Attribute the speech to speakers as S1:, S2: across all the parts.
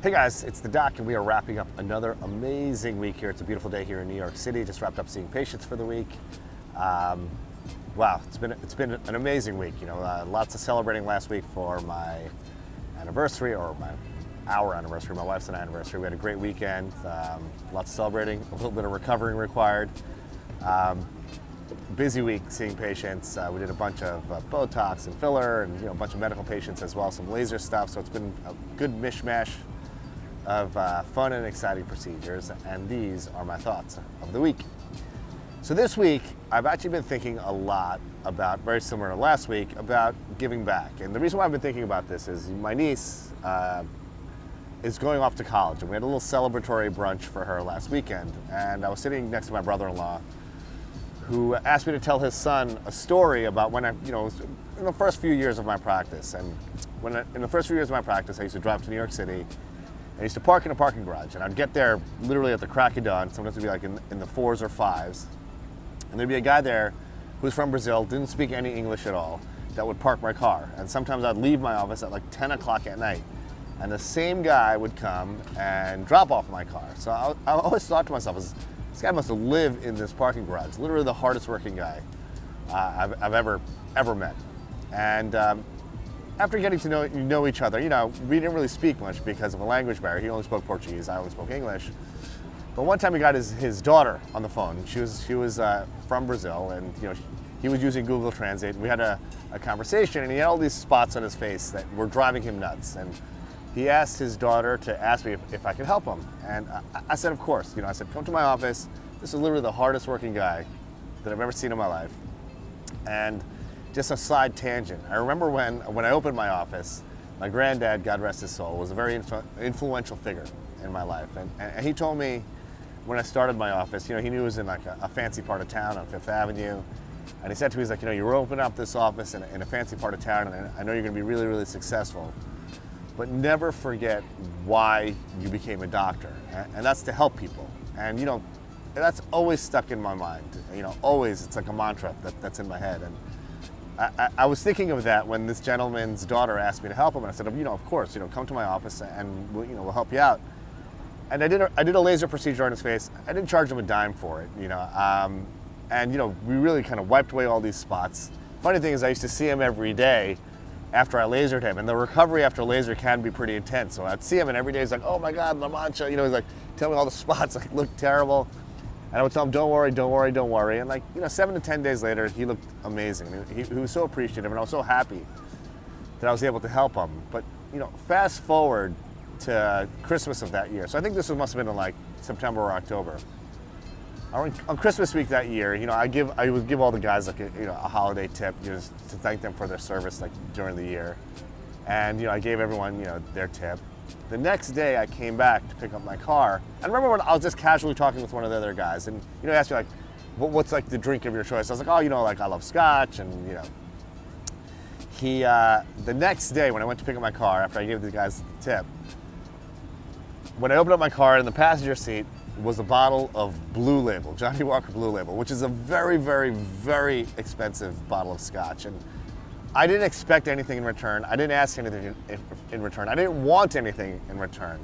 S1: Hey guys, it's the Doc, and we are wrapping up another amazing week here. It's a beautiful day here in New York City. Just wrapped up seeing patients for the week. Wow, it's been an amazing week. Lots of celebrating last week for my anniversary, or our anniversary, my wife's anniversary. We had a great weekend. Lots of celebrating, a little bit of recovering required. Busy week seeing patients. We did a bunch of Botox and filler, and a bunch of medical patients as well, some laser stuff. So it's been a good mishmash of fun and exciting procedures, and these are my thoughts of the week. So this week, I've actually been thinking a lot about, very similar to last week, about giving back. And the reason why I've been thinking about this is my niece is going off to college, and we had a little celebratory brunch for her last weekend. And I was sitting next to my brother-in-law, who asked me to tell his son a story about when in the first few years of my practice. And in the first few years of my practice, I used to drive to New York City. I used to park in a parking garage, and I'd get there literally at the crack of dawn. Sometimes it'd be like in the 4s or 5s. And there'd be a guy there who was from Brazil, didn't speak any English at all, that would park my car. And sometimes I'd leave my office at like 10 o'clock at night, and the same guy would come and drop off my car. So I always thought to myself, this guy must have lived in this parking garage. Literally the hardest working guy I've ever met. And after getting to know each other, we didn't really speak much because of a language barrier. He only spoke Portuguese, I only spoke English. But one time he got his daughter on the phone. She was from Brazil, and he was using Google Translate. We had a conversation, and he had all these spots on his face that were driving him nuts. And he asked his daughter to ask me if I could help him. And I said, of course. I said, come to my office. This is literally the hardest working guy that I've ever seen in my life. And just a side tangent. I remember when I opened my office, my granddad, God rest his soul, was a very influential figure in my life. And he told me when I started my office, he knew it was in like a fancy part of town on Fifth Avenue. And he said to me, he's like, you're opening up this office in a fancy part of town, and I know you're gonna be really, really successful. But never forget why you became a doctor. And that's to help people. And that's always stuck in my mind. Always, it's like a mantra that's in my head. And I was thinking of that when this gentleman's daughter asked me to help him, and I said, of course, come to my office and we'll help you out. And I did a laser procedure on his face. I didn't charge him a dime for it, and we really kind of wiped away all these spots. Funny thing is, I used to see him every day after I lasered him, and the recovery after laser can be pretty intense. So I'd see him, and every day he's like, oh my God, La Mancha, he's like, tell me all the spots look terrible. And I would tell him, don't worry, don't worry, don't worry. And 7 to 10 days later, he looked amazing. He was so appreciative, and I was so happy that I was able to help him. But, fast forward to Christmas of that year. So I think this must have been in September or October. On Christmas week that year, I would give all the guys a holiday tip, just to thank them for their service during the year. And, I gave everyone, their tip. The next day, I came back to pick up my car. I remember when I was just casually talking with one of the other guys, and he asked me what's the drink of your choice? I was like, I love scotch, and the next day when I went to pick up my car after I gave these guys the tip, when I opened up my car, in the passenger seat was a bottle of Blue Label, Johnny Walker Blue Label, which is a very, very, very expensive bottle of scotch. And I didn't expect anything in return. I didn't ask anything in return. I didn't want anything in return.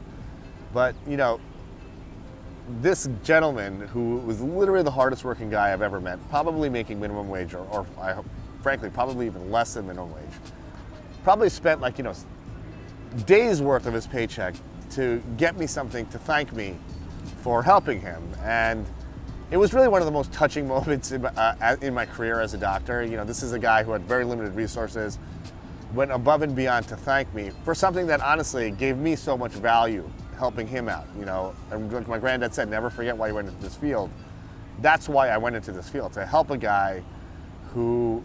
S1: But, this gentleman, who was literally the hardest working guy I've ever met, probably making minimum wage, or I hope, frankly, probably even less than minimum wage, probably spent days worth of his paycheck to get me something to thank me for helping him. And it was really one of the most touching moments in my career as a doctor. This is a guy who had very limited resources, went above and beyond to thank me for something that honestly gave me so much value, helping him out. And like my granddad said, never forget why you went into this field. That's why I went into this field, to help a guy who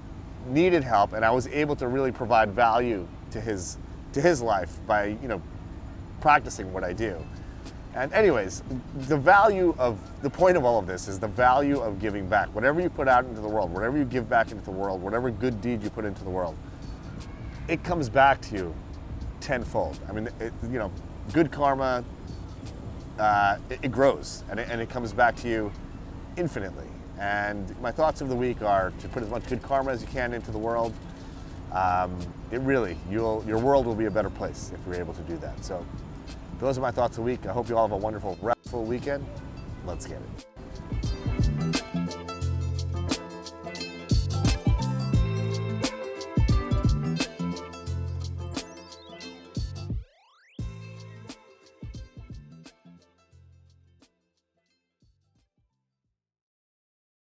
S1: needed help, and I was able to really provide value to his life by practicing what I do. And anyways, the point of all of this is the value of giving back. Whatever you put out into the world, whatever you give back into the world, whatever good deed you put into the world, it comes back to you tenfold. I mean, good karma, it grows, and it comes back to you infinitely. And my thoughts of the week are to put as much good karma as you can into the world. Your world will be a better place if you're able to do that. So Those are my thoughts of the week. I hope you all have a wonderful, restful weekend. Let's get it.